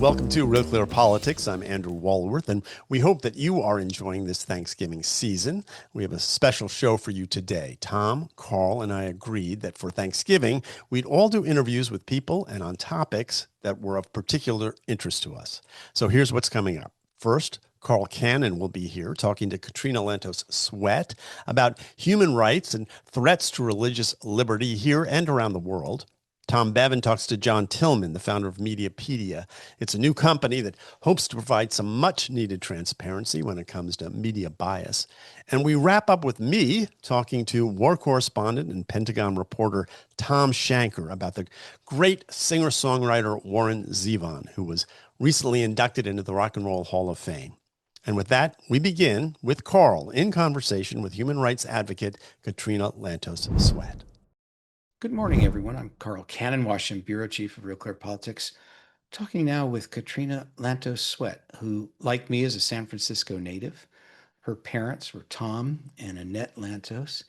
Welcome to Real Clear Politics. I'm Andrew Walworth, and we hope that you are enjoying this Thanksgiving season. We have a special show for you today. Thom, Carl, and I agreed that for Thanksgiving, we'd all do interviews with people and on topics that were of particular interest to us. So here's what's coming up. First, Carl Cannon will be here talking to Katrina Lantos Swett about human rights and threats to religious liberty here and around the world. Tom Bevan talks to John Tillman, the founder of Mediapedia. It's a new company that hopes to provide some much-needed transparency when it comes to media bias. And we wrap up with me talking to war correspondent and Pentagon reporter Tom Shanker about the great singer-songwriter Warren Zevon, who was recently inducted into the Rock and Roll Hall of Fame. And with that, we begin with Carl in conversation with human rights advocate Katrina Lantos Swett. Good morning, everyone. I'm Carl Cannon, Washington Bureau Chief of RealClearPolitics, talking now with Katrina Lantos Swett, who, like me, is a San Francisco native. Her parents were Thom and Annette Lantos.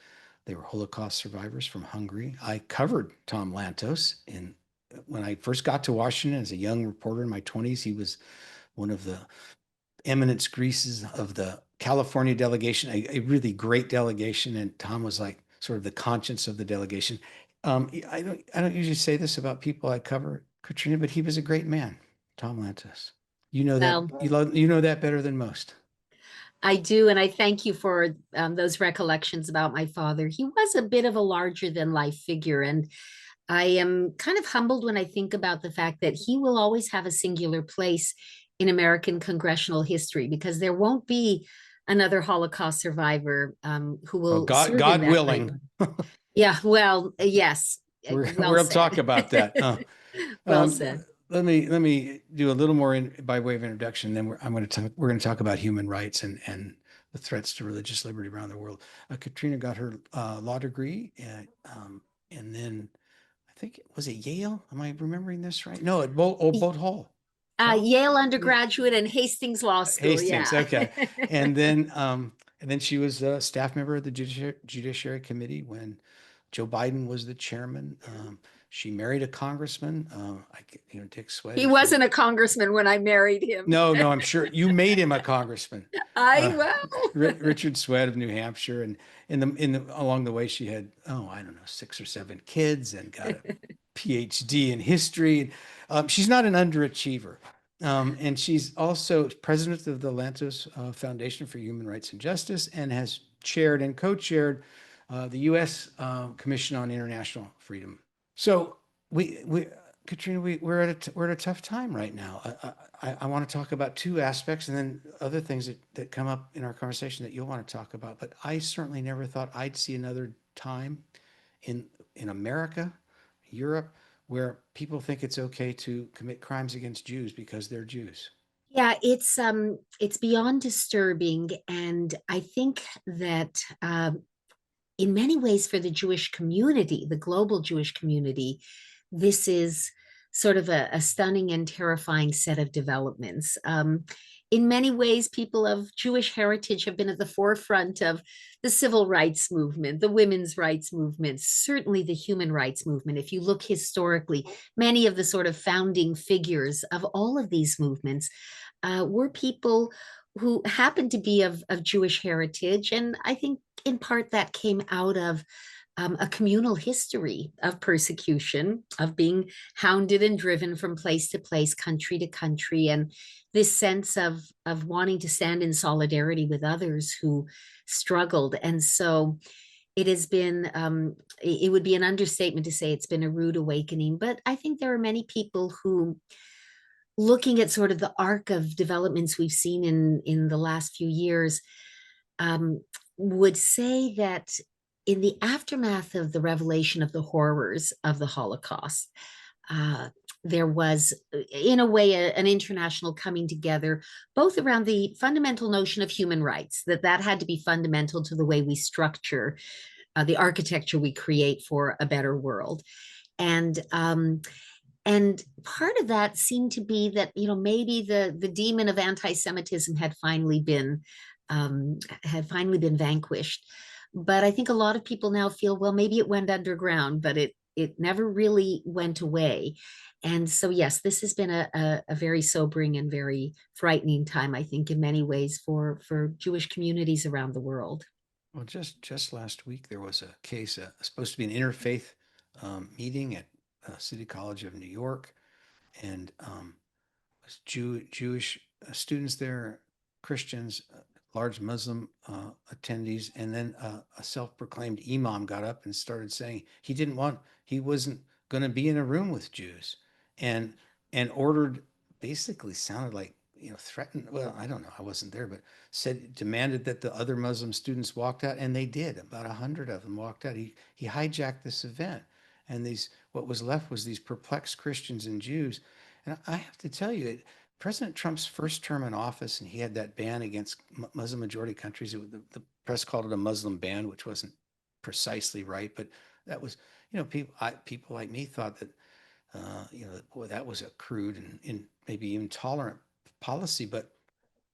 They were Holocaust survivors from Hungary. I covered Thom Lantos when I first got to Washington as a young reporter in my 20s. He was one of the eminence greases of the California delegation, a really great delegation, and Thom was like sort of the conscience of the delegation. I don't usually say this about people I cover, Katrina, but he was a great man, Thom Lantos. You know that you know that better than most. I do, and I thank you for those recollections about my father. He was a bit of a larger than life figure, and I am kind of humbled when I think about the fact that he will always have a singular place in American congressional history, because there won't be another Holocaust survivor who will. Well, God willing. Yeah, well, yes. We'll talk about that. Well said. Let me do a little more by way of introduction. Then we're going to talk about human rights and the threats to religious liberty around the world. Katrina got her law degree, and then I think was it Yale? Am I remembering this right? No, at Boat Hall. Yale undergraduate and Hastings Law School. Hastings, yeah. Okay. And then she was a staff member of the Judiciary Committee when Joe Biden was the chairman. She married a congressman, Dick Swett. He wasn't a congressman when I married him. No, I'm sure you made him a congressman. Richard Swett of New Hampshire, and along the way she had 6 or 7 kids and got a PhD in history. She's not an underachiever, and she's also president of the Lantos Foundation for Human Rights and Justice, and has chaired and co-chaired the U.S. Commission on International Freedom. So Katrina, we're at a tough time right now. I want to talk about 2 aspects, and then other things that come up in our conversation that you'll want to talk about. But I certainly never thought I'd see another time in America, Europe, where people think it's okay to commit crimes against Jews because they're Jews. Yeah, it's beyond disturbing, and I think that in many ways, for the Jewish community, the global Jewish community, this is sort of a stunning and terrifying set of developments. In many ways, people of Jewish heritage have been at the forefront of the civil rights movement, the women's rights movement, certainly the human rights movement. If you look historically, many of the sort of founding figures of all of these movements were people who happened to be of Jewish heritage. And I think in part that came out of a communal history of persecution, of being hounded and driven from place to place, country to country, and this sense of wanting to stand in solidarity with others who struggled. And so it has been, it would be an understatement to say it's been a rude awakening, but I think there are many people who, looking at sort of the arc of developments we've seen in the last few years, would say that in the aftermath of the revelation of the horrors of the Holocaust, there was, in a way, an international coming together, both around the fundamental notion of human rights, that had to be fundamental to the way we structure the architecture we create for a better world. And part of that seemed to be that, maybe the demon of anti-Semitism had finally been vanquished. But I think a lot of people now feel, well, maybe it went underground, but it it never really went away. And so, yes, this has been a very sobering and very frightening time, I think, in many ways for Jewish communities around the world. Well, just last week there was a case, supposed to be an interfaith meeting at City College of New York, and was Jewish students there, Christians, large Muslim attendees, and then a self-proclaimed imam got up and started saying he wasn't going to be in a room with Jews, and ordered, basically sounded like, threatened. Well, I don't know, I wasn't there, but demanded that the other Muslim students walked out, and they did. About 100 of them walked out. He hijacked this event, and what was left was these perplexed Christians and Jews. And I have to tell you, President Trump's first term in office, and he had that ban against Muslim majority countries. The press called it a Muslim ban, which wasn't precisely right, but that was, people like me thought that, boy, that was a crude and maybe even tolerant policy. But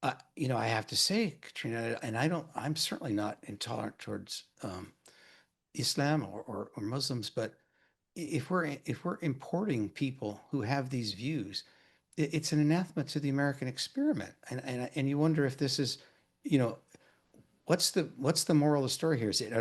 I have to say, Katrina, and I'm certainly not intolerant towards Islam or Muslims, but if we're importing people who have these views, it's an anathema to the American experiment. And you wonder if this is, you know, what's the moral of the story here? Is it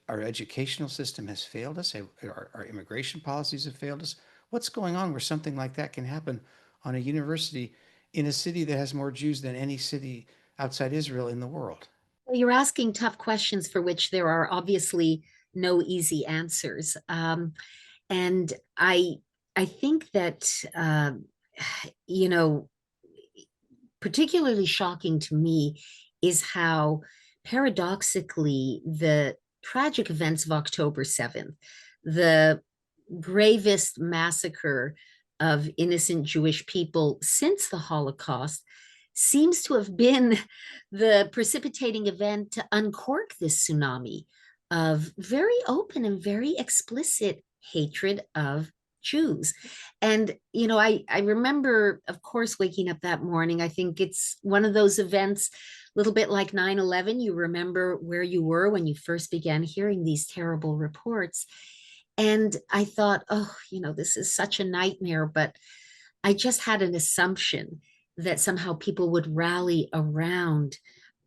our educational system has failed us? Our immigration policies have failed us? What's going on where something like that can happen on a university in a city that has more Jews than any city outside Israel in the world? Well, you're asking tough questions for which there are obviously no easy answers. And I think that you know, particularly shocking to me is how paradoxically the tragic events of October 7th, the gravest massacre of innocent Jewish people since the Holocaust, seems to have been the precipitating event to uncork this tsunami of very open and very explicit hatred of Jews. And, I remember, of course, waking up that morning. I think it's one of those events, a little bit like 9/11. You remember where you were when you first began hearing these terrible reports. And I thought, oh, this is such a nightmare. But I just had an assumption that somehow people would rally around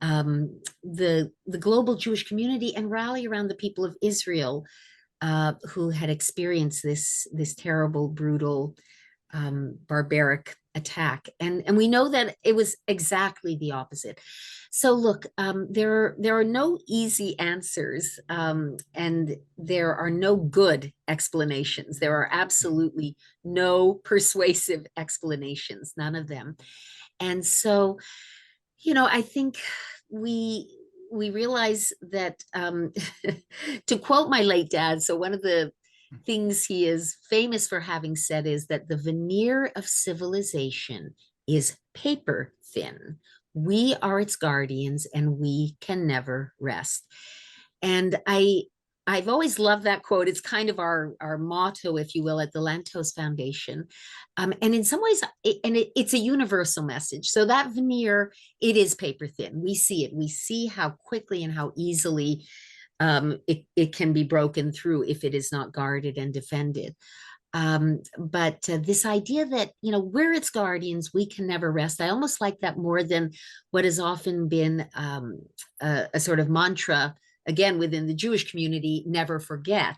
the global Jewish community and rally around the people of Israel who had experienced this terrible, brutal, barbaric attack, and we know that it was exactly the opposite. So look, there are no easy answers, and there are no good explanations. There are absolutely no persuasive explanations, none of them. And so, I think we we realize that to quote my late dad, so one of the things he is famous for having said is that the veneer of civilization is paper thin. We are its guardians and we can never rest. And I've always loved that quote. It's kind of our motto, if you will, at the Lantos Foundation. And in some ways, it's a universal message. So that veneer, it is paper thin. We see it. We see how quickly and how easily it can be broken through if it is not guarded and defended. But this idea that, we're its guardians, we can never rest. I almost like that more than what has often been a sort of mantra, again, within the Jewish community, never forget,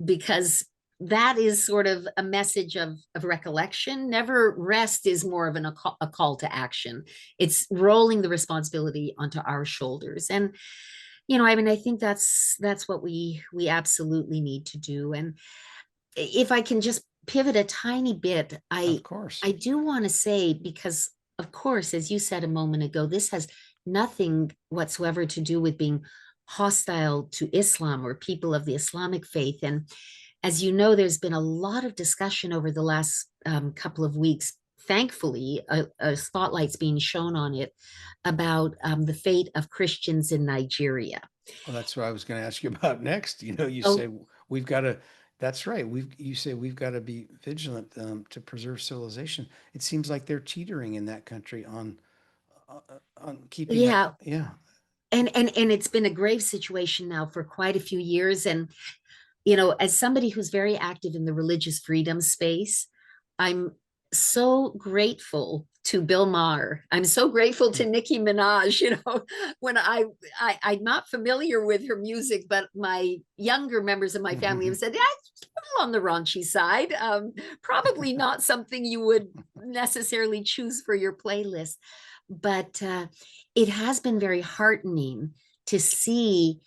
because that is sort of a message of recollection. Never rest is more of a call to action. It's rolling the responsibility onto our shoulders. And, I think that's what we absolutely need to do. And if I can just pivot a tiny bit, Of course. I do want to say, because of course, as you said a moment ago, this has nothing whatsoever to do with being hostile to Islam or people of the Islamic faith. And as you know, there's been a lot of discussion over the last couple of weeks. Thankfully, a spotlight's being shown on it about the fate of Christians in Nigeria. Well, that's what I was going to ask you about next. You Oh, say we've got to. That's right. You say we've got to be vigilant to preserve civilization. It seems like they're teetering in that country on keeping it. yeah. Yeah. And it's been a grave situation now for quite a few years. And as somebody who's very active in the religious freedom space, I'm so grateful to Bill Maher. I'm so grateful to Nicki Minaj. When I'm not familiar with her music, but my younger members of my family have said, yeah, it's a little on the raunchy side. Probably not something you would necessarily choose for your playlist. But it has been very heartening to see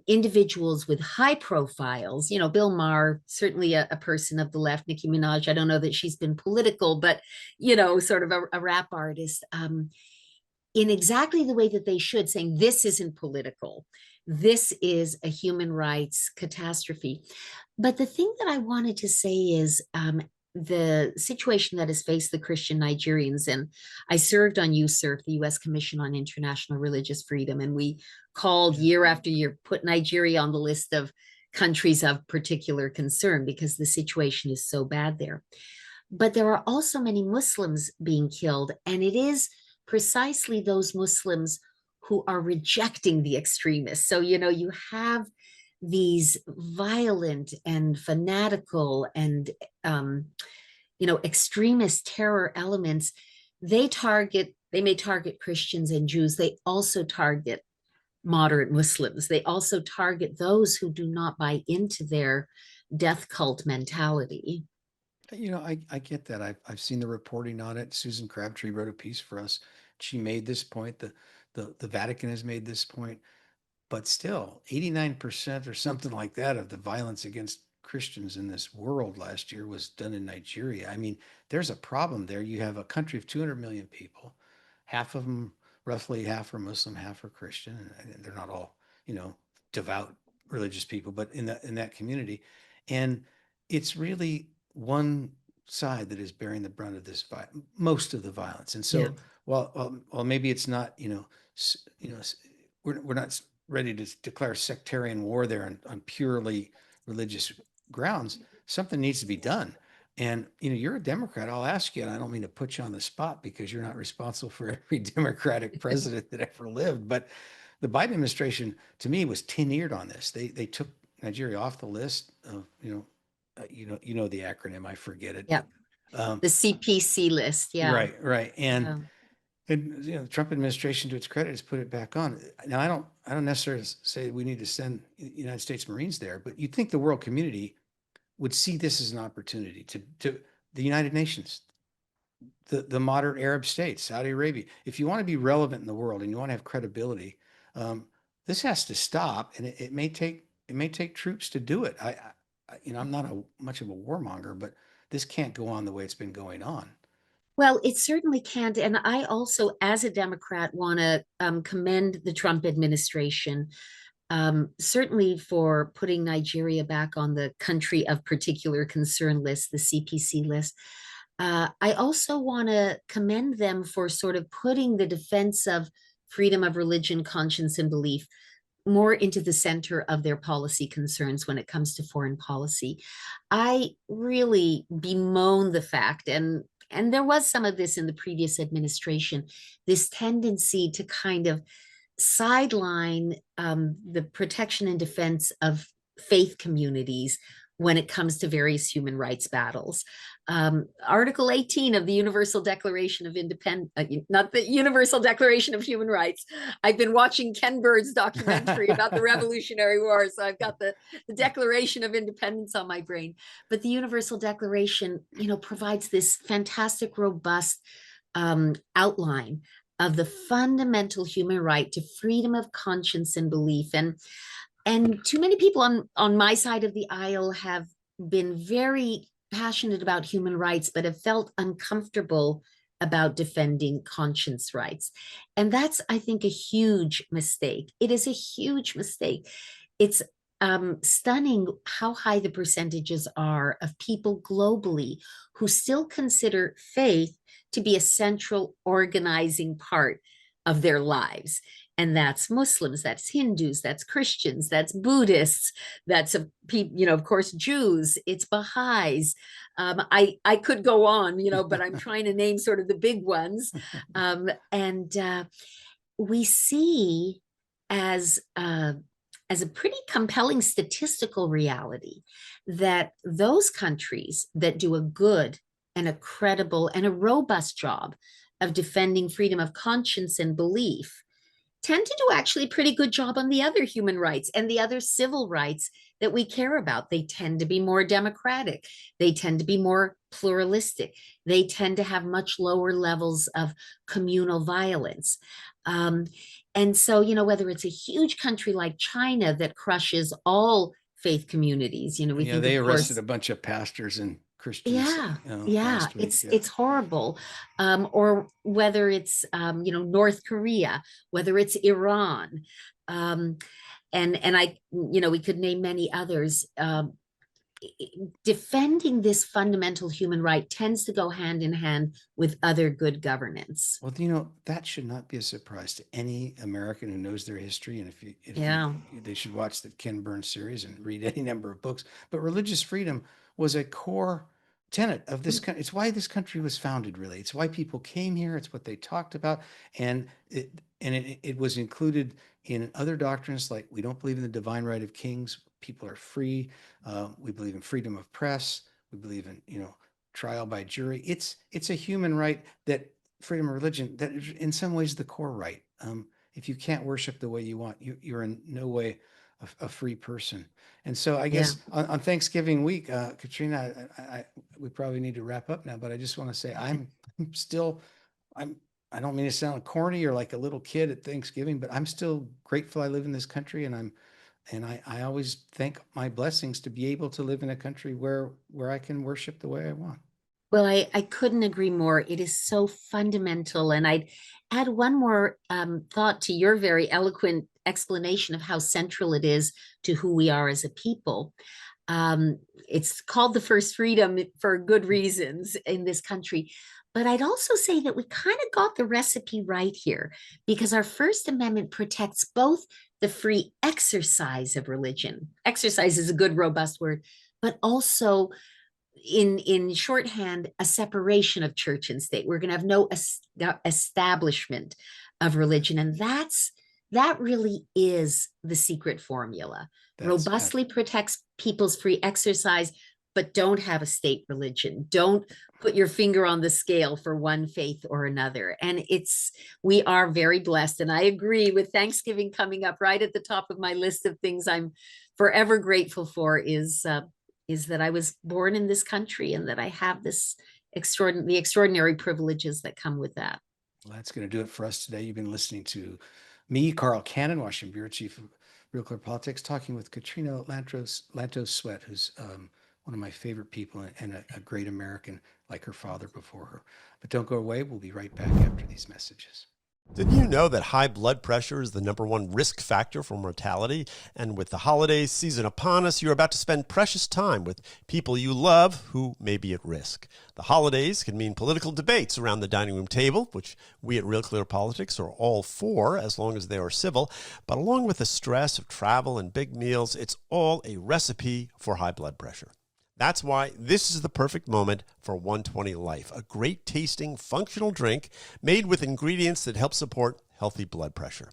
individuals with high profiles, Bill Maher, certainly a person of the left, Nicki Minaj, I don't know that she's been political, but, sort of a rap artist, in exactly the way that they should, saying this isn't political. This is a human rights catastrophe. But the thing that I wanted to say is the situation that has faced the Christian Nigerians. And I served on USCIRF, the U.S. Commission on International Religious Freedom, and we called year after year, put Nigeria on the list of countries of particular concern because the situation is so bad there. But there are also many Muslims being killed, and it is precisely those Muslims who are rejecting the extremists. So, you have these violent and fanatical and extremist terror elements. They may target Christians and Jews. They also target moderate Muslims. They also target those who do not buy into their death cult mentality. I get that. I've seen the reporting on it. Susan Crabtree wrote a piece for us. She made this point. The Vatican has made this point. But still, 89% or something like that of the violence against Christians in this world last year was done in Nigeria. I mean, there's a problem there. You have a country of 200 million people. Half of them, roughly half are Muslim, half are Christian. And they're not all, devout religious people, but in that community. And it's really one side that is bearing the brunt of this, most of the violence. And so, well, maybe it's not, we're not ready to declare sectarian war there on purely religious grounds. Something needs to be done. And, you're a Democrat. I'll ask you, and I don't mean to put you on the spot because you're not responsible for every Democratic president that ever lived. But the Biden administration, to me, was tin-eared on this. They took Nigeria off the list of, the acronym. I forget it. Yeah. The CPC list. Yeah. Right. And the Trump administration, to its credit, has put it back on. Now, I don't necessarily say we need to send United States Marines there, but you'd think the world community would see this as an opportunity to the United Nations, the moderate Arab states, Saudi Arabia. If you want to be relevant in the world and you want to have credibility, this has to stop, and it may take troops to do it. I'm not much of a warmonger, but this can't go on the way it's been going on. Well, it certainly can't. And I also, as a Democrat, want to commend the Trump administration, certainly for putting Nigeria back on the country of particular concern list, the CPC list. I also want to commend them for sort of putting the defense of freedom of religion, conscience, and belief more into the center of their policy concerns when it comes to foreign policy. I really bemoan the fact, and there was some of this in the previous administration, this tendency to kind of sideline the protection and defense of faith communities when it comes to various human rights battles. Article 18 of the Universal Declaration of Independence, not the Universal Declaration of Human Rights. I've been watching Ken Bird's documentary about the Revolutionary War, so I've got the Declaration of Independence on my brain. But the Universal Declaration, provides this fantastic, robust outline of the fundamental human right to freedom of conscience and belief. And too many people on my side of the aisle have been very passionate about human rights, but have felt uncomfortable about defending conscience rights. And that's, I think, a huge mistake. It is a huge mistake. It's stunning how high the percentages are of people globally who still consider faith to be a central organizing part of their lives. And that's Muslims, that's Hindus, that's Christians, that's Buddhists, that's, of course, Jews, it's Baha'is. I could go on, but I'm trying to name sort of the big ones. And we see as as a pretty compelling statistical reality that those countries that do a good and a credible and a robust job of defending freedom of conscience and belief tend to do actually a pretty good job on the other human rights and the other civil rights that we care about. They tend to be more democratic. They tend to be more pluralistic. They tend to have much lower levels of communal violence. And so, whether it's a huge country like China that crushes all faith communities, we think they of arrested course, a bunch of pastors and Christians. yeah, last week. It's horrible. Or whether it's North Korea, whether it's Iran, and I we could name many others. Defending this fundamental human right tends to go hand in hand with other good governance. Well, that should not be a surprise to any American who knows their history. And they should watch the Ken Burns series and read any number of books. But religious freedom was a core tenet of this country. It's why this country was founded, really. It's why people came here. It's what they talked about. And it was included in other doctrines, like we don't believe in the divine right of kings. People are free. We believe in freedom of press. We believe in, trial by jury. It's a human right, that freedom of religion, that is in some ways the core right. If you can't worship the way you want, you're in no way a free person. And so I guess on Thanksgiving week, Katrina, we probably need to wrap up now, but I just want to say I don't mean to sound corny or like a little kid at Thanksgiving, but I'm still grateful I live in this country, and I always thank my blessings to be able to live in a country where I can worship the way I want. Well, I couldn't agree more. It is so fundamental. And I'd add one more thought to your very eloquent explanation of how central it is to who we are as a people. It's called the first freedom for good reasons in this country. But I'd also say that we kind of got the recipe right here, because our First Amendment protects both the free exercise of religion. Exercise is a good, robust word, but also in shorthand, a separation of church and state. We're going to have no establishment of religion. And that really is the secret formula. Robustly protects people's free exercise, but don't have a state religion. Don't put your finger on the scale for one faith or another. And we are very blessed. And I agree with Thanksgiving coming up right at the top of my list of things I'm forever grateful for is that I was born in this country and that I have the extraordinary privileges that come with that. Well, that's going to do it for us today. You've been listening to me, Carl Cannon, Washington Bureau Chief of Real Clear Politics, talking with Katrina Lantos Swett, who's one of my favorite people and a great American like her father before her. But don't go away. We'll be right back after these messages. Did you know that high blood pressure is the #1 risk factor for mortality? And with the holiday season upon us, you're about to spend precious time with people you love who may be at risk. The holidays can mean political debates around the dining room table, which we at Real Clear Politics are all for, as long as they are civil. But along with the stress of travel and big meals, it's all a recipe for high blood pressure. That's why this is the perfect moment for 120 Life, a great tasting, functional drink made with ingredients that help support healthy blood pressure.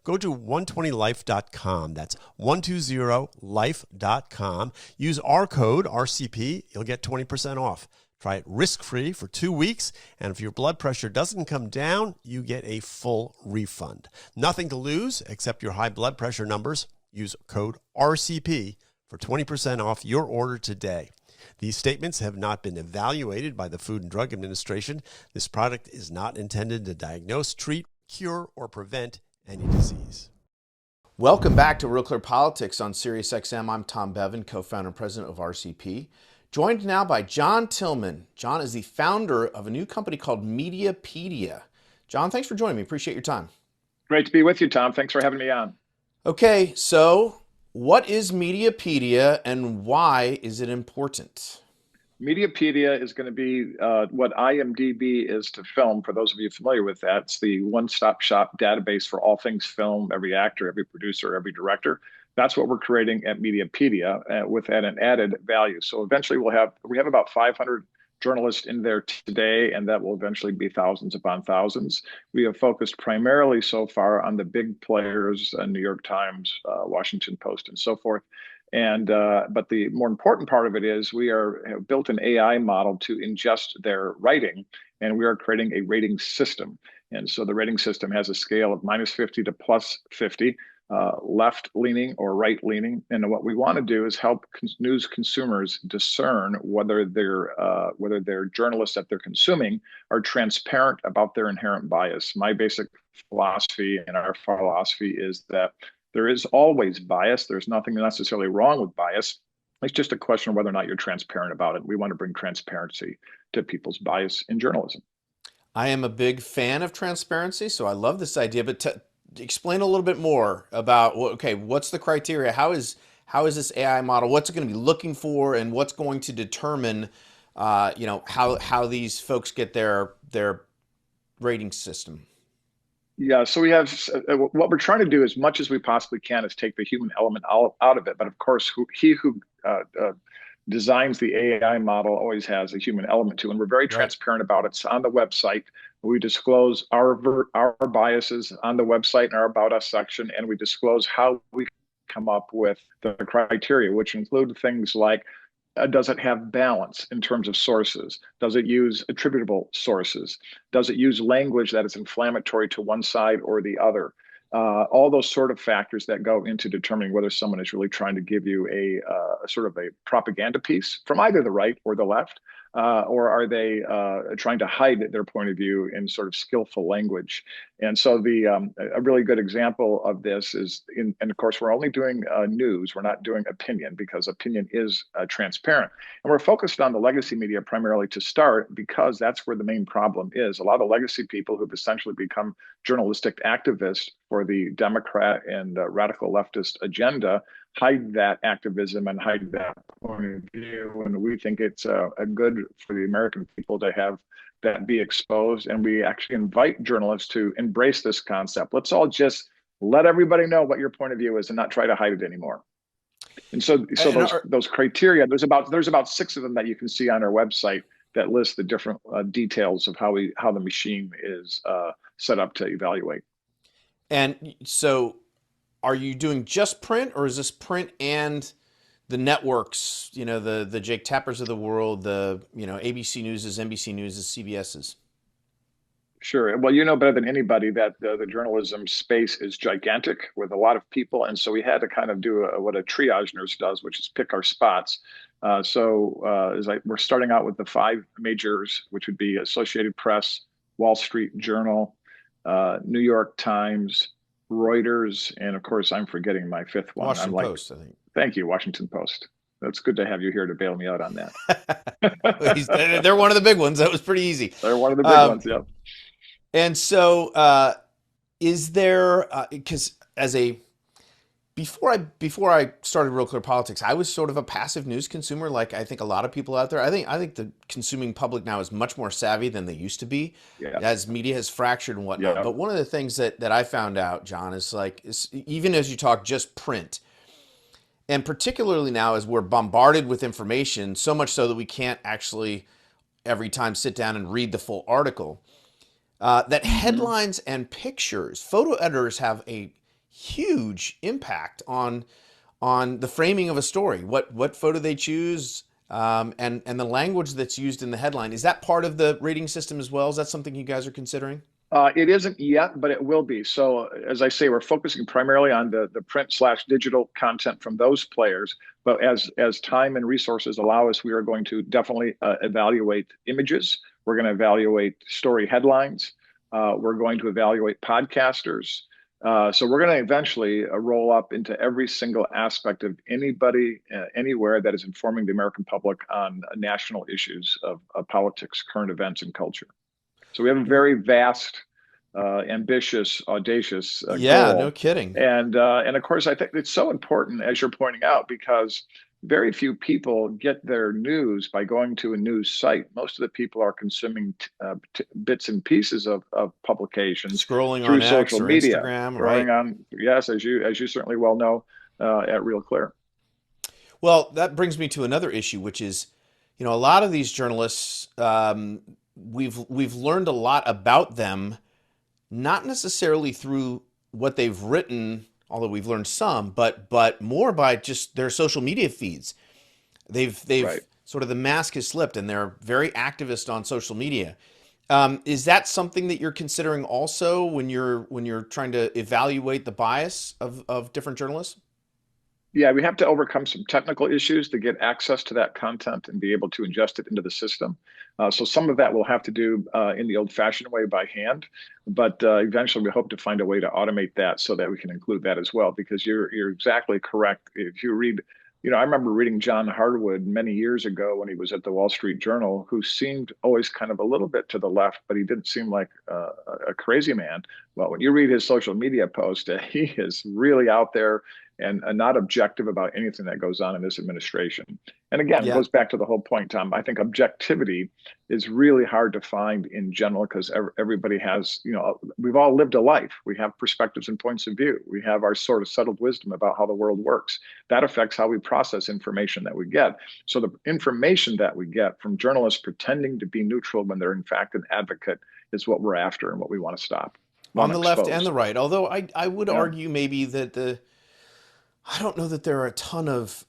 Go to 120life.com. That's 120life.com. Use our code RCP. You'll get 20% off. Try it risk-free for 2 weeks, and if your blood pressure doesn't come down, you get a full refund. Nothing to lose except your high blood pressure numbers. Use code RCP for 20% off your order today. These statements have not been evaluated by the Food and Drug Administration. This product is not intended to diagnose, treat, cure, or prevent any disease. Welcome back to Real Clear Politics on SiriusXM. I'm Thom Bevan, co-founder and president of RCP. Joined now by John Tillman. John is the founder of a new company called Mediapedia. John, thanks for joining me. Appreciate your time. Great to be with you, Thom. Thanks for having me on. Okay, so what is Mediapedia and why is it important? Mediapedia is going to be what IMDb is to film. For those of you familiar with that, it's the one-stop shop database for all things film, every actor, every producer, every director. That's what we're creating at Mediapedia with an added value. So eventually we have about 500 journalists in there today, and that will eventually be thousands upon thousands. We have focused primarily so far on the big players, New York Times, Washington Post, and so forth. And but the more important part of it is we have built an AI model to ingest their writing, and we are creating a rating system. And so the rating system has a scale of -50 to +50. Left-leaning or right-leaning, and what we want to do is help news consumers discern whether their journalists that they're consuming are transparent about their inherent bias. My basic philosophy and our philosophy is that there is always bias. There's nothing necessarily wrong with bias. It's just a question of whether or not you're transparent about it. We want to bring transparency to people's bias in journalism. I am a big fan of transparency, so I love this idea. But explain a little bit more about what's the criteria? How is this AI model? What's it going to be looking for, and what's going to determine, how these folks get their rating system? Yeah, so we have what we're trying to do as much as we possibly can is take the human element out of it. But of course, he who designs the AI model always has a human element to, and we're very transparent about it. It's on the website. We disclose our biases on the website in our About Us section, and we disclose how we come up with the criteria, which include things like, does it have balance in terms of sources? Does it use attributable sources? Does it use language that is inflammatory to one side or the other? All those sort of factors that go into determining whether someone is really trying to give you a sort of a propaganda piece from either the right or the left, or are they trying to hide their point of view in sort of skillful language? And so a really good example of this is, and of course, we're only doing news. We're not doing opinion, because opinion is transparent. And we're focused on the legacy media primarily to start, because that's where the main problem is. A lot of legacy people who've essentially become journalistic activists for the Democrat and radical leftist agenda hide that activism and hide that point of view. And we think it's a good for the American people to have that be exposed. And we actually invite journalists to embrace this concept. Let's all just let everybody know what your point of view is and not try to hide it anymore. And so those criteria, there's about 6 of them that you can see on our website that list the different details of how the machine is set up to evaluate. And so, are you doing just print, or is this print and the networks? The Jake Tappers of the world, the ABC News's, NBC News's, CBS's. Sure. Well, you know better than anybody that the journalism space is gigantic with a lot of people, and so we had to kind of do what a triage nurse does, which is pick our spots. We're starting out with the 5 majors, which would be Associated Press, Wall Street Journal, New York Times, Reuters, and of course, I'm forgetting my 5th one. Washington Post, I think. Thank you, Washington Post. That's good to have you here to bail me out on that. They're one of the big ones. That was pretty easy. They're one of the big ones, yeah. And so, is there, because before I started Real Clear Politics, I was sort of a passive news consumer, like I think a lot of people out there. I think the consuming public now is much more savvy than they used to be, as media has fractured and whatnot. Yeah. But one of the things that I found out, John, is even as you talk just print, and particularly now as we're bombarded with information, so much so that we can't actually every time sit down and read the full article, that headlines and pictures, photo editors have a huge impact on the framing of a story, what photo they choose, and the language that's used in the headline. Is that part of the rating system as well? Is that something you guys are considering? It isn't yet, but it will be. So as I say, we're focusing primarily on the print/digital content from those players. But as time and resources allow us, we are going to definitely evaluate images. We're going to evaluate story headlines. We're going to evaluate podcasters. So we're going to eventually roll up into every single aspect of anybody, anywhere that is informing the American public on national issues of politics, current events, and culture. So we have a very vast, ambitious, audacious goal. No kidding. And of course, I think it's so important, as you're pointing out, because very few people get their news by going to a news site. Most of the people are consuming bits and pieces of publications, scrolling through on social X or media, Instagram, right? Yes, as you certainly well know at Real Clear. Well, that brings me to another issue, which is, you know, a lot of these journalists, we've learned a lot about them, not necessarily through what they've written, although we've learned some, but more by just their social media feeds. They've Right. sort of the mask has slipped, and they're very activist on social media. Is that something that you're considering also when you're trying to evaluate the bias of different journalists? Yeah, we have to overcome some technical issues to get access to that content and be able to ingest it into the system. So some of that we'll have to do in the old-fashioned way by hand, but eventually we hope to find a way to automate that so that we can include that as well. Because you're exactly correct. If you read, I remember reading John Harwood many years ago when he was at the Wall Street Journal, who seemed always kind of a little bit to the left, but he didn't seem like a crazy man. Well, when you read his social media post, he is really out there and not objective about anything that goes on in this administration. And again, it Yeah. goes back to the whole point, Tom. I think objectivity is really hard to find in general because everybody has, we've all lived a life. We have perspectives and points of view. We have our sort of settled wisdom about how the world works. That affects how we process information that we get. So the information that we get from journalists pretending to be neutral when they're in fact an advocate is what we're after and what we want to stop. On the left and the right. Although I would Yeah. argue maybe that I don't know that there are a ton of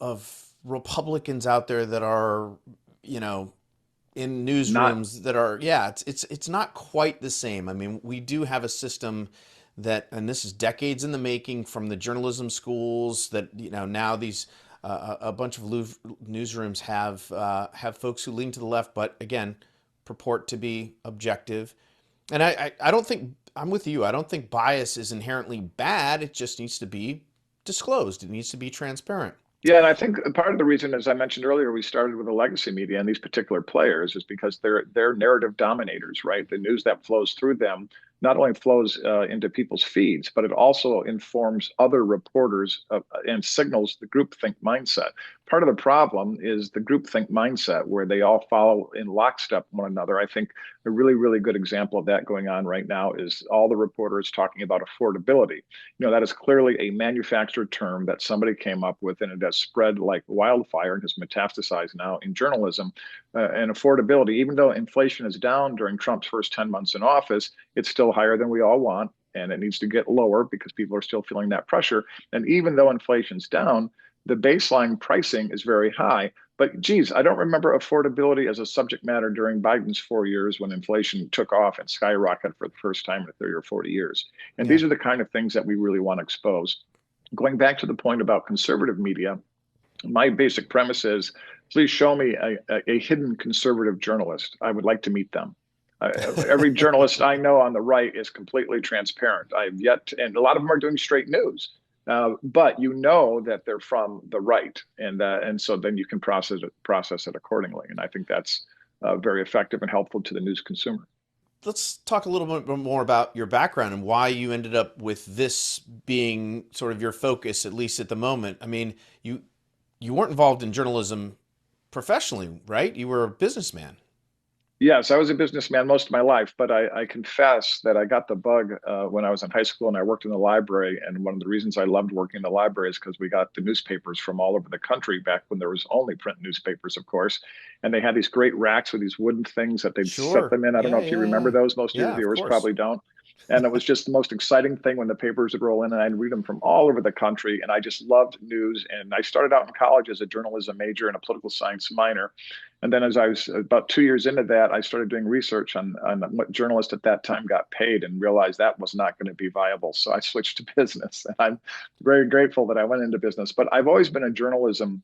Republicans out there that are, in newsrooms that are, it's not quite the same. I mean, we do have a system that, and this is decades in the making from the journalism schools that, now these a bunch of newsrooms have folks who lean to the left, but again, purport to be objective. And I don't think, I'm with you. I don't think bias is inherently bad. It just needs to be disclosed. It needs to be transparent. Yeah, and I think part of the reason, as I mentioned earlier, we started with the legacy media and these particular players is because they're narrative dominators, right? The news that flows through them not only flows into people's feeds, but it also informs other reporters and signals the groupthink mindset. Part of the problem is the groupthink mindset, where they all follow in lockstep one another. I think a really, really good example of that going on right now is all the reporters talking about affordability. That is clearly a manufactured term that somebody came up with, and it has spread like wildfire and has metastasized now in journalism. And affordability, even though inflation is down during Trump's first 10 months in office, it's still higher than we all want, and it needs to get lower because people are still feeling that pressure. And even though inflation's down, the baseline pricing is very high. But geez, I don't remember affordability as a subject matter during Biden's 4 years when inflation took off and skyrocketed for the first time in 30 or 40 years. And these are the kind of things that we really want to expose. Going back to the point about conservative media, my basic premise is, please show me a hidden conservative journalist. I would like to meet them. Every journalist I know on the right is completely transparent. I've yet, and a lot of them are doing straight news, but that they're from the right, and so then you can process it accordingly. And I think that's very effective and helpful to the news consumer. Let's talk a little bit more about your background and why you ended up with this being sort of your focus, at least at the moment. I mean, you weren't involved in journalism professionally, right? You were a businessman. Yes, I was a businessman most of my life, but I confess that I got the bug when I was in high school and I worked in the library. And one of the reasons I loved working in the library is because we got the newspapers from all over the country back when there was only print newspapers, of course. And they had these great racks with these wooden things that they'd set them in. I don't know if you remember those. Most of your viewers probably don't. And it was just the most exciting thing when the papers would roll in, and I'd read them from all over the country. And I just loved news. And I started out in college as a journalism major and a political science minor. And then as I was about 2 years into that, I started doing research on what journalists at that time got paid and realized that was not going to be viable. So I switched to business. And I'm very grateful that I went into business. But I've always been a journalism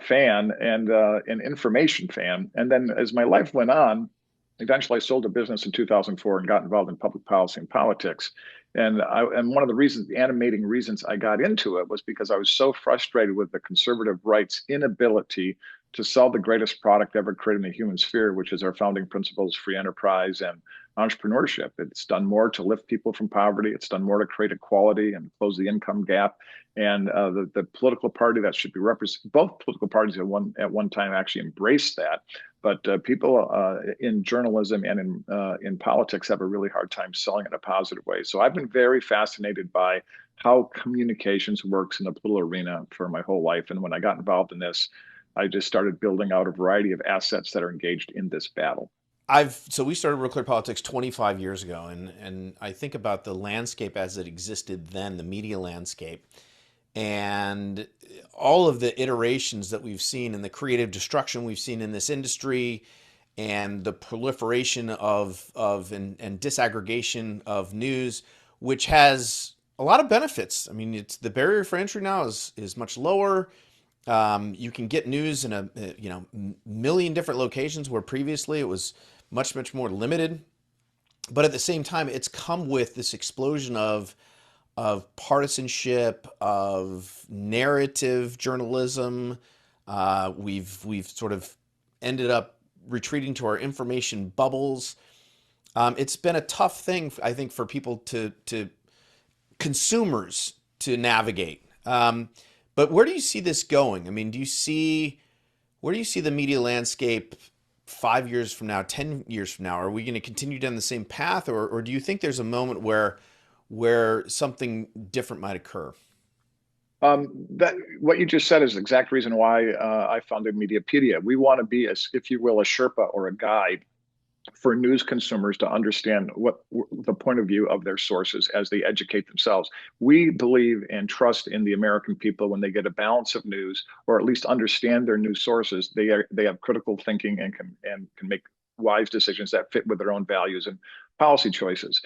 fan and an information fan. And then as my life went on, eventually I sold a business in 2004 and got involved in public policy and politics. And one of the animating reasons I got into it was because I was so frustrated with the conservative right's inability to sell the greatest product ever created in the human sphere, which is our founding principles, free enterprise and entrepreneurship. It's done more to lift people from poverty. It's done more to create equality and close the income gap. And the political party that should be represented, both political parties at one time actually embraced that. But people in journalism and in politics have a really hard time selling in a positive way. So I've been very fascinated by how communications works in the political arena for my whole life. And when I got involved in this, I just started building out a variety of assets that are engaged in this battle. So we started Real Clear Politics 25 years ago, and I think about the landscape as it existed then, the media landscape, and all of the iterations that we've seen and the creative destruction we've seen in this industry, and the proliferation of and disaggregation of news, which has a lot of benefits. I mean, it's the barrier for entry now is much lower. You can get news in a million different locations where previously it was much more limited. But at the same time, it's come with this explosion of partisanship, of narrative journalism. We've sort of ended up retreating to our information bubbles. It's been a tough thing, I think, for people to consumers to navigate. But where do you see this going? I mean, where do you see the media landscape 5 years from now, 10 years from now? Are we going to continue down the same path, or do you think there's a moment where something different might occur? That what you just said is the exact reason why I founded Mediapedia. We want to be, if you will, a Sherpa or a guide for news consumers to understand what the point of view of their sources as they educate themselves. We believe and trust in the American people when they get a balance of news, or at least understand their news sources. They have critical thinking and can make wise decisions that fit with their own values and policy choices.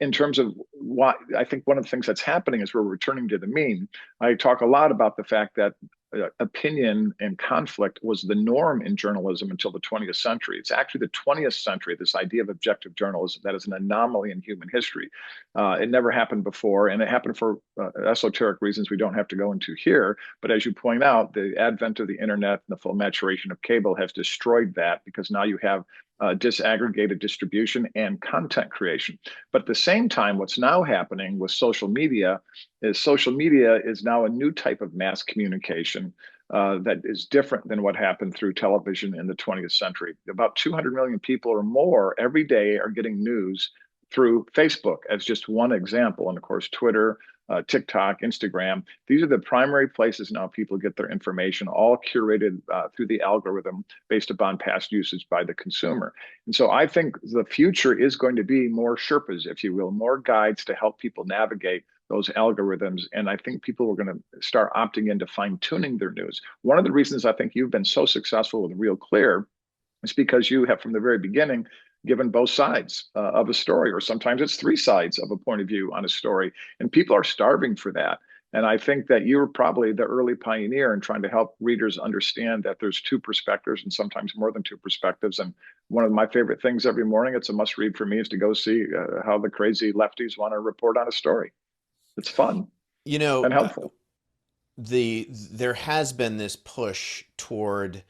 In terms of why, I think one of the things that's happening is we're returning to the mean. I talk a lot about the fact that opinion and conflict was the norm in journalism until the 20th century. It's actually the 20th century, this idea of objective journalism, that is an anomaly in human history. It never happened before, and it happened for esoteric reasons we don't have to go into here. But as you point out, the advent of the internet and the full maturation of cable has destroyed that, because now you have disaggregated distribution and content creation. But at the same time, what's now happening with social media is now a new type of mass communication that is different than what happened through television in the 20th century. About 200 million people or more every day are getting news through Facebook, as just one example. And of course, Twitter, TikTok, Instagram. These are the primary places now people get their information, all curated through the algorithm based upon past usage by the consumer. And so I think the future is going to be more Sherpas, if you will, more guides to help people navigate those algorithms. And I think people are going to start opting into fine-tuning their news. One of the reasons I think you've been so successful with Real Clear is because you have, from the very beginning, given both sides of a story, or sometimes it's three sides of a point of view on a story. And people are starving for that. And I think that you were probably the early pioneer in trying to help readers understand that there's two perspectives, and sometimes more than two perspectives. And one of my favorite things every morning, it's a must read for me, is to go see how the crazy lefties want to report on a story. It's fun, and helpful. There has been this push toward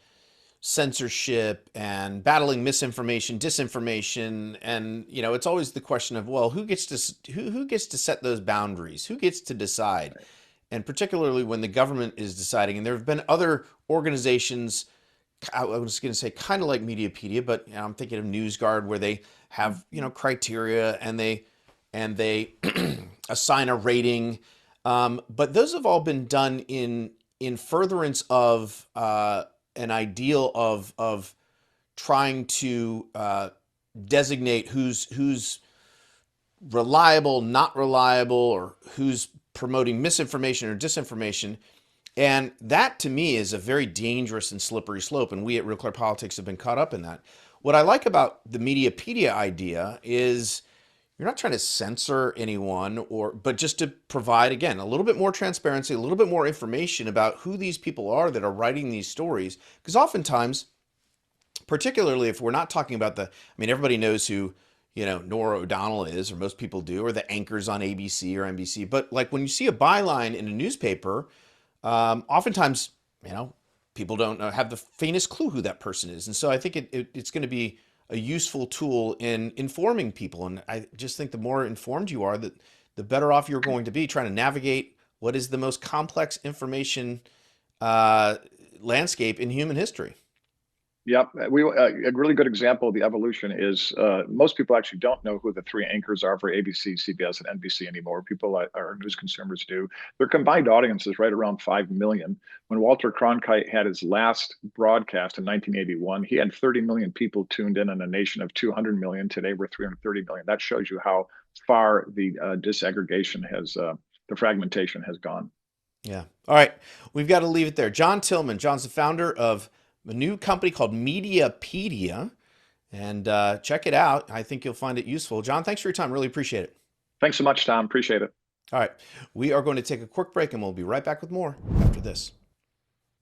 censorship and battling misinformation, disinformation, and it's always the question of, well, who gets to set those boundaries? Who gets to decide? Right. And particularly when the government is deciding, and there have been other organizations, I was going to say kind of like Mediapedia, but I'm thinking of NewsGuard, where they have criteria and they assign a rating, but those have all been done in furtherance of an ideal of trying to designate who's reliable, not reliable, or who's promoting misinformation or disinformation. And that, to me, is a very dangerous and slippery slope. And we at Real Clear Politics have been caught up in that. What I like about the Mediapedia idea is you're not trying to censor anyone, but just to provide, again, a little bit more transparency, a little bit more information about who these people are that are writing these stories. Because oftentimes, particularly if we're not talking about everybody knows who, Norah O'Donnell is, or most people do, or the anchors on ABC or NBC. But like when you see a byline in a newspaper, oftentimes, people don't have the faintest clue who that person is. And so I think it's going to be a useful tool in informing people. And I just think the more informed you are, the better off you're going to be trying to navigate what is the most complex information landscape in human history. Yep. A really good example of the evolution is most people actually don't know who the three anchors are for ABC, CBS, and NBC anymore. People are news consumers do. Their combined audience is right around 5 million. When Walter Cronkite had his last broadcast in 1981, he had 30 million people tuned in a nation of 200 million. Today we're 330 million. That shows you how far the disaggregation has, the fragmentation has gone. Yeah. All right. We've got to leave it there. John Tillman. John's the founder of a new company called Mediapedia. And check it out. I think you'll find it useful. John, thanks for your time. Really appreciate it. Thanks so much, Thom. Appreciate it. All right. We are going to take a quick break and we'll be right back with more after this.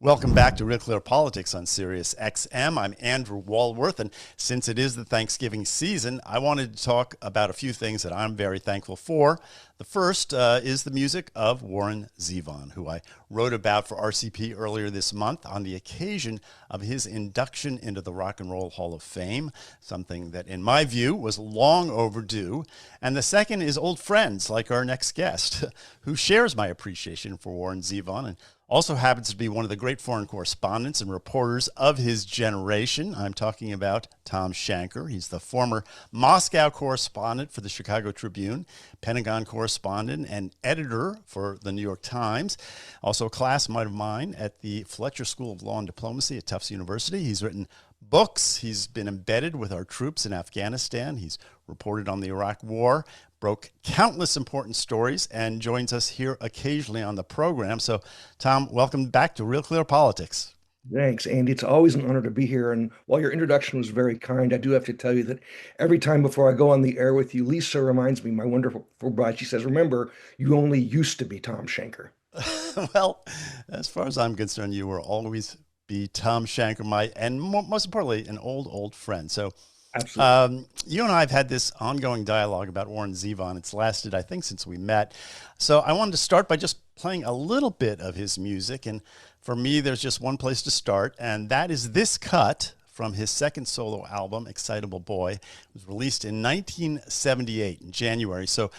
Welcome back to Real Clear Politics on Sirius XM. I'm Andrew Walworth, and since it is the Thanksgiving season, I wanted to talk about a few things that I'm very thankful for. The first is the music of Warren Zevon, who I wrote about for RCP earlier this month on the occasion of his induction into the Rock and Roll Hall of Fame, something that, in my view, was long overdue. And the second is old friends like our next guest, who shares my appreciation for Warren Zevon and also happens to be one of the great foreign correspondents and reporters of his generation. I'm talking about Thom Shanker. He's the former Moscow correspondent for the Chicago Tribune, Pentagon correspondent, and editor for the New York Times. Also a classmate of mine at the Fletcher School of Law and Diplomacy at Tufts University. He's written books. He's been embedded with our troops in Afghanistan. He's reported on the Iraq War, broke countless important stories, and joins us here occasionally on the program. So, Thom, welcome back to Real Clear Politics. Thanks, Andy. It's always an honor to be here. And while your introduction was very kind, I do have to tell you that every time before I go on the air with you, Lisa reminds me, my wonderful bride, she says, remember, you only used to be Thom Shanker. Well, as far as I'm concerned, you will always be Thom Shanker, and most importantly, an old friend. So, absolutely. You and I have had this ongoing dialogue about Warren Zevon. It's lasted, I think, since we met. So I wanted to start by just playing a little bit of his music. And for me, there's just one place to start, and that is this cut from his second solo album, Excitable Boy. It was released in 1978 in January. So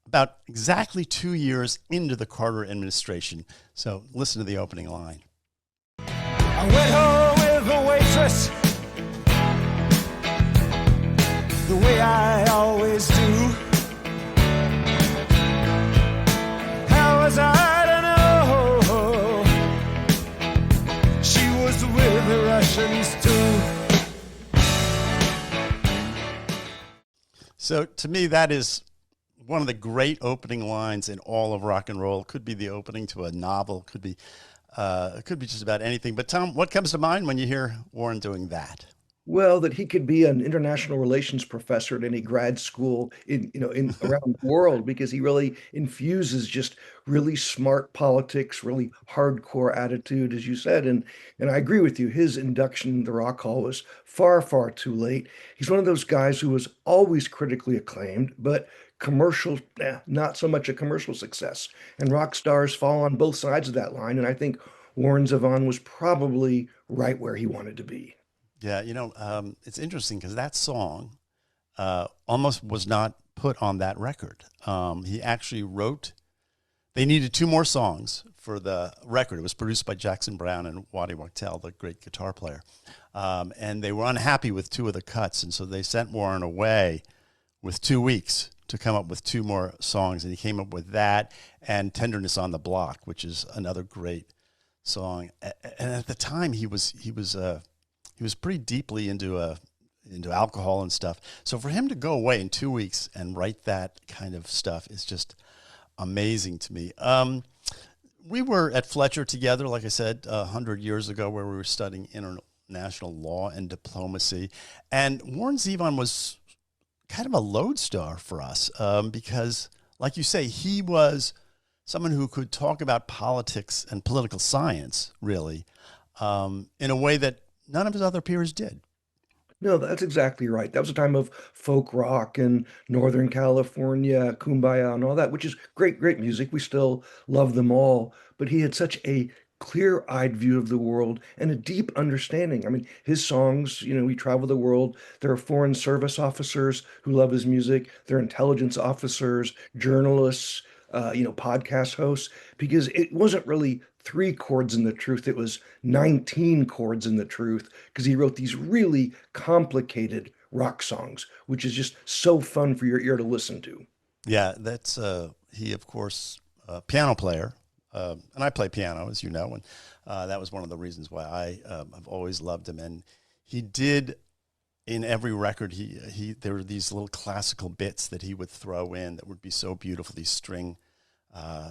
about exactly 2 years into the Carter administration. So listen to the opening line. I went home with a waitress, the way I always do. How was I to know she was with the Russians too? So to me, that is one of the great opening lines in all of rock and roll. It could be the opening to a novel, it could be just about anything. But Thom, what comes to mind when you hear Warren doing that? Well, that he could be an international relations professor at any grad school in around the world, because he really infuses just really smart politics, really hardcore attitude, as you said. And I agree with you. His induction in the Rock Hall was far, far too late. He's one of those guys who was always critically acclaimed, but commercial, not so much a commercial success. And rock stars fall on both sides of that line. And I think Warren Zevon was probably right where he wanted to be. Yeah, it's interesting because that song almost was not put on that record. He actually wrote, they needed two more songs for the record. It was produced by Jackson Browne and Waddy Wachtel, the great guitar player. And they were unhappy with two of the cuts. And so they sent Warren away with 2 weeks to come up with two more songs. And he came up with that and Tenderness on the Block, which is another great song. And at the time he was pretty deeply into alcohol and stuff. So for him to go away in 2 weeks and write that kind of stuff is just amazing to me. We were at Fletcher together, like I said, 100 years ago, where we were studying international law and diplomacy. And Warren Zevon was kind of a lodestar for us because, like you say, he was someone who could talk about politics and political science, really, in a way that none of his other peers did. No, that's exactly right. That was a time of folk rock in Northern California, Kumbaya, and all that, which is great, great music. We still love them all. But he had such a clear-eyed view of the world and a deep understanding. I mean, his songs, we travel the world. There are foreign service officers who love his music. There are intelligence officers, journalists, podcast hosts, because it wasn't really 3 chords in the truth. It was 19 chords in the truth, because he wrote these really complicated rock songs, which is just so fun for your ear to listen to. Yeah, that's he, of course, piano player, and I play piano, as you know, and that was one of the reasons why I have always loved him. And he did, in every record, he there were these little classical bits that he would throw in that would be so beautiful, these string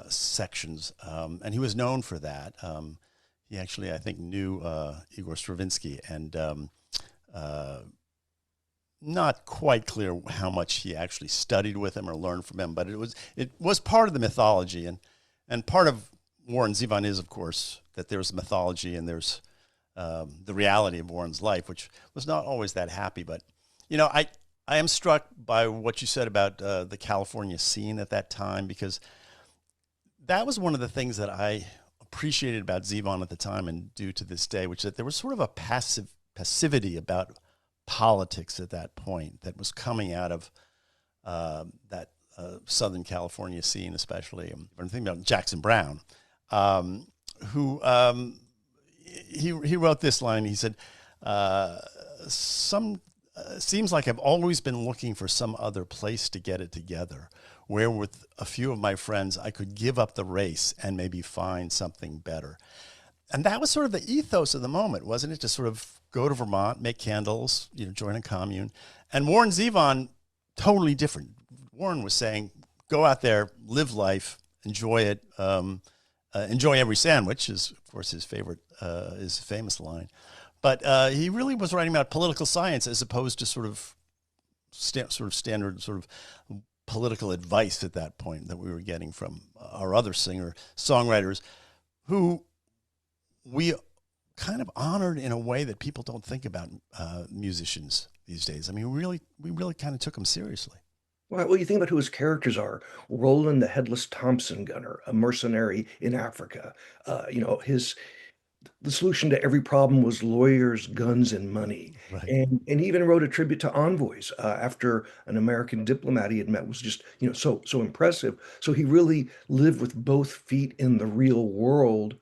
sections, and he was known for that. He actually, I think, knew Igor Stravinsky, and not quite clear how much he actually studied with him or learned from him, but it was part of the mythology, and part of Warren Zevon is, of course, that there's mythology and there's the reality of Warren's life, which was not always that happy. But I am struck by what you said about the California scene at that time, because that was one of the things that I appreciated about Zevon at the time and do to this day, which is that there was sort of a passivity about politics at that point that was coming out of that Southern California scene, especially. I'm thinking about Jackson Browne, who he wrote this line. He said, seems like I've always been looking for some other place to get it together, where with a few of my friends I could give up the race and maybe find something better. And that was sort of the ethos of the moment, wasn't it? To sort of go to Vermont, make candles, join a commune. And Warren Zevon, totally different. Warren was saying, go out there, live life, enjoy it, enjoy every sandwich is, of course, his famous line. But he really was writing about political science as opposed to sort of standard sort of political advice at that point that we were getting from our other songwriters, who we kind of honored in a way that people don't think about musicians these days. I mean, we really kind of took them seriously. Well, you think about who his characters are. Roland, the headless Thompson gunner, a mercenary in Africa. The solution to every problem was lawyers, guns, and money. Right. And he even wrote a tribute to envoys after an American diplomat he had met was just, so impressive. So he really lived with both feet in the real world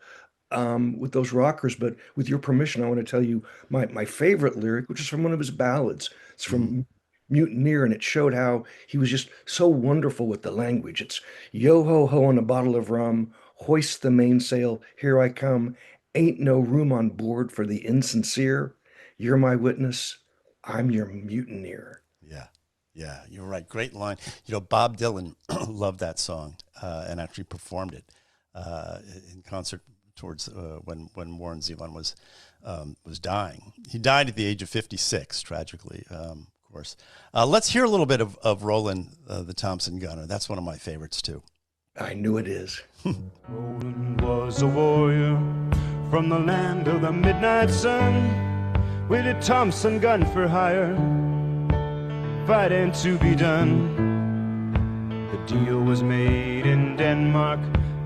with those rockers. But with your permission, I want to tell you my favorite lyric, which is from one of his ballads. It's from Mutineer, and it showed how he was just so wonderful with the language. It's yo ho ho on a bottle of rum, hoist the mainsail, here I come. Ain't no room on board for the insincere. You're my witness, I'm your mutineer. Yeah, you're right. Great line. Bob Dylan loved that song and actually performed it in concert towards when Warren Zevon was dying. He died at the age of 56, tragically, of course. Let's hear a little bit of Roland, the Thompson gunner. That's one of my favorites, too. I knew it is. Roland was a warrior from the land of the midnight sun, with a Thompson gun for hire, fighting to be done. The deal was made in Denmark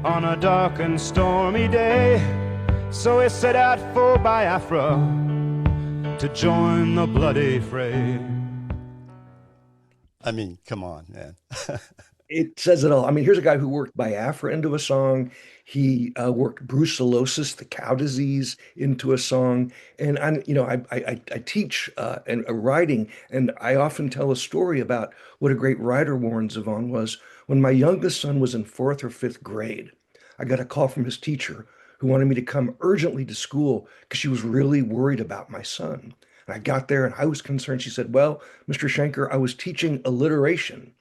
on a dark and stormy day, so he set out for Biafra to join the bloody fray. I mean, come on, man. It says it all. I mean, here's a guy who worked Biafra into a song. He worked brucellosis, the cow disease, into a song. And I teach writing, and I often tell a story about what a great writer Warren Zevon was. When my youngest son was in 4th or 5th grade, I got a call from his teacher who wanted me to come urgently to school because she was really worried about my son. And I got there and I was concerned. She said, well, Mr. Shanker, I was teaching alliteration.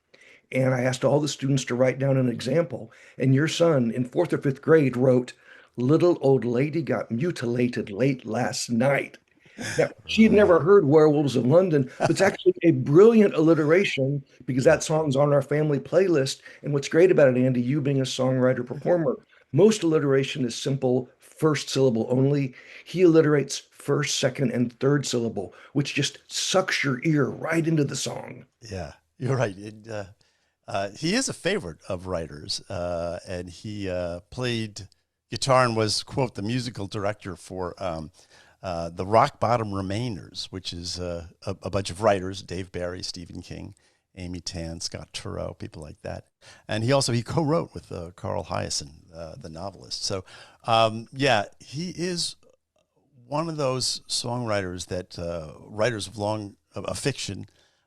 And I asked all the students to write down an example. And your son in 4th or 5th grade wrote, little old lady got mutilated late last night. Now, she had never heard Werewolves of London, but it's actually a brilliant alliteration because that song's on our family playlist. And what's great about it, Andy, you being a songwriter performer, most alliteration is simple, first syllable only. He alliterates first, second, and third syllable, which just sucks your ear right into the song. Yeah, you're right. He is a favorite of writers, and he played guitar and was, quote, the musical director for the Rock Bottom Remainers, which is a bunch of writers, Dave Barry, Stephen King, Amy Tan, Scott Turow, people like that. And he co-wrote with Carl Hiaasen, the novelist. So, he is one of those songwriters that writers of fiction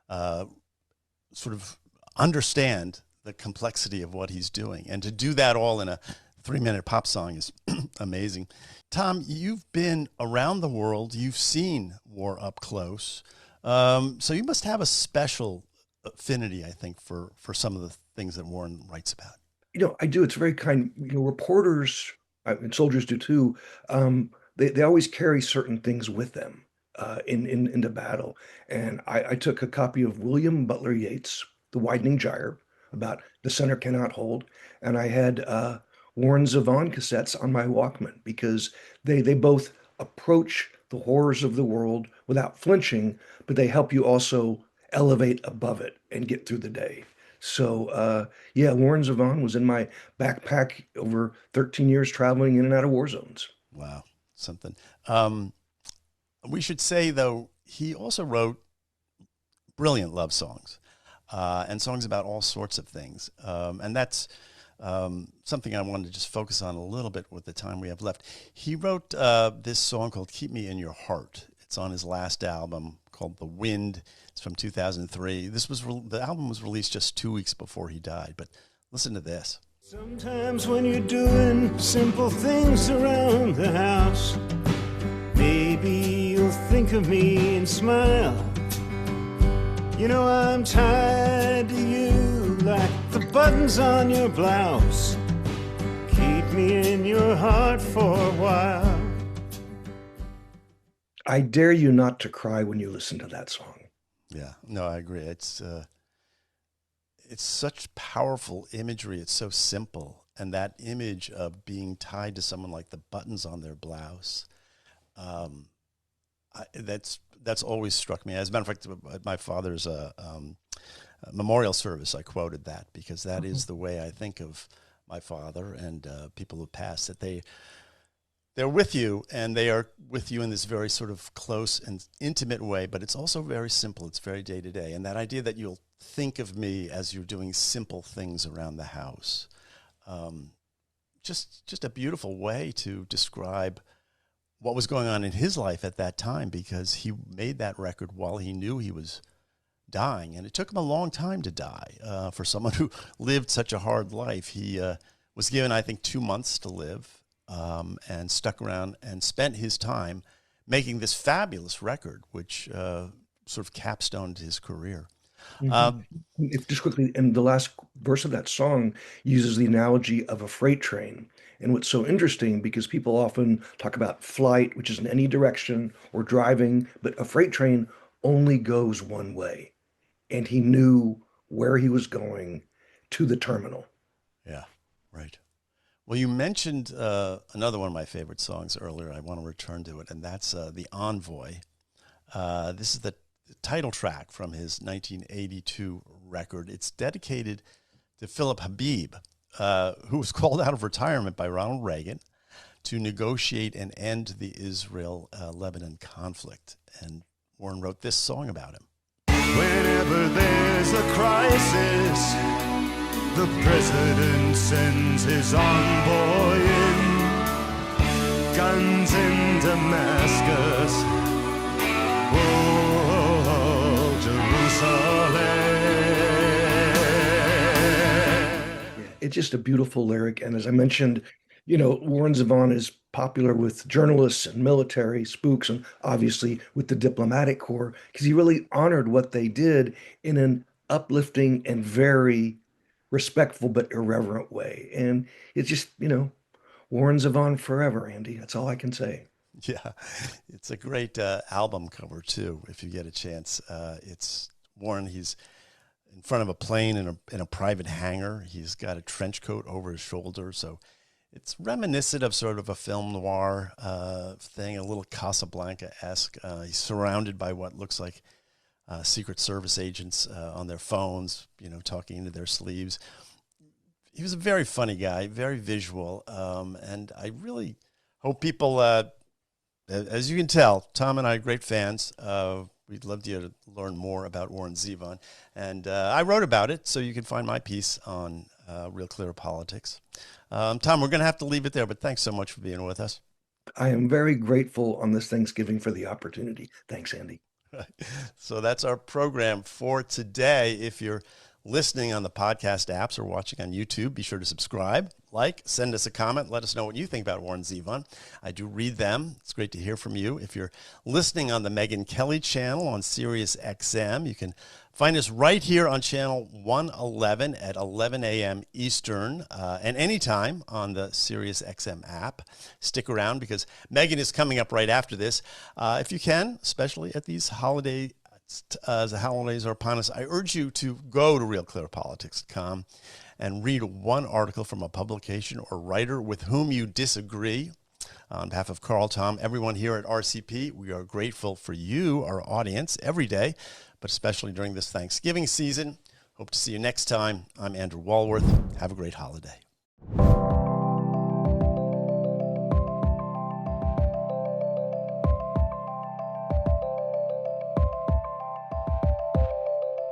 sort of understand the complexity of what he's doing. And to do that all in a 3-minute pop song is amazing. Thom, you've been around the world. You've seen war up close. So you must have a special affinity, I think, for some of the things that Warren writes about. I do. It's very kind. Reporters and soldiers do too. They always carry certain things with them into battle. And I took a copy of William Butler Yeats' The Widening Gyre, about the center cannot hold, and I had Warren Zevon cassettes on my Walkman, because they both approach the horrors of the world without flinching, but they help you also elevate above it and get through the day. So Warren Zevon was in my backpack over 13 years traveling in and out of war zones. Wow, something. We should say, though, he also wrote brilliant love songs and songs about all sorts of things. And that's something I wanted to just focus on a little bit with the time we have left. He wrote this song called Keep Me in Your Heart. It's on his last album called The Wind. It's from 2003. The album was released just 2 weeks before he died, but listen to this. Sometimes when you're doing simple things around the house, maybe you'll think of me and smile. I'm tied to you like the buttons on your blouse. Keep me in your heart for a while. I dare you not to cry when you listen to that song. Yeah, no, I agree. It's such powerful imagery. It's so simple. And that image of being tied to someone like the buttons on their blouse, that's always struck me. As a matter of fact, at my father's memorial service, I quoted that, because that is the way I think of my father and people who passed, that they're with you, and they are with you in this very sort of close and intimate way, but it's also very simple. It's very day to day. And that idea that you'll think of me as you're doing simple things around the house, just a beautiful way to describe what was going on in his life at that time, because he made that record while he knew he was dying. And it took him a long time to die. For someone who lived such a hard life, he was given, I think, 2 months to live. And stuck around and spent his time making this fabulous record, which sort of capstoned his career. Just quickly, and the last verse of that song uses the analogy of a freight train. And what's so interesting, because people often talk about flight, which is in any direction, or driving, but a freight train only goes one way. And he knew where he was going, to the terminal. Yeah, right. Well, you mentioned another one of my favorite songs earlier. I want to return to it, and that's The Envoy. This is the title track from his 1982 record. It's dedicated to Philip Habib, who was called out of retirement by Ronald Reagan to negotiate and end the Israel-Lebanon conflict. And Warren wrote this song about him. Whenever there's a crisis, the president sends his envoy in. Guns in Damascus, oh, Jerusalem. It's just a beautiful lyric. And as I mentioned, Warren Zevon is popular with journalists and military spooks, and obviously with the diplomatic corps, because he really honored what they did in an uplifting and very respectful but irreverent way. And it's just, Warren Zevon forever, Andy. That's all I can say. Yeah, it's a great album cover, too, if you get a chance. It's Warren, he's in front of a plane in a private hangar. He's got a trench coat over his shoulder, so it's reminiscent of sort of a film noir thing, a little Casablanca-esque. He's surrounded by what looks like Secret Service agents on their phones, talking into their sleeves. He was a very funny guy, very visual, and I really hope people, as you can tell, Thom and I are great fans. We'd love to learn more about Warren Zevon. And I wrote about it, so you can find my piece on Real Clear Politics. Thom, we're going to have to leave it there, but thanks so much for being with us. I am very grateful on this Thanksgiving for the opportunity. Thanks, Andy. So that's our program for today. If you're listening on the podcast apps or watching on YouTube, be sure to subscribe, send us a comment, let us know what you think about Warren Zevon. I do read them. It's great to hear from you. If you're listening on the Megyn Kelly channel on Sirius XM, you can find us right here on channel 111 at 11 a.m. Eastern and anytime on the Sirius XM app. Stick around because Megyn is coming up right after this. If you can, especially at these holidays, as the holidays are upon us, I urge you to go to RealClearPolitics.com and read one article from a publication or writer with whom you disagree. On behalf of Carl, Thom, everyone here at RCP, we are grateful for you, our audience, every day, but especially during this Thanksgiving season. Hope to see you next time. I'm Andrew Walworth. Have a great holiday.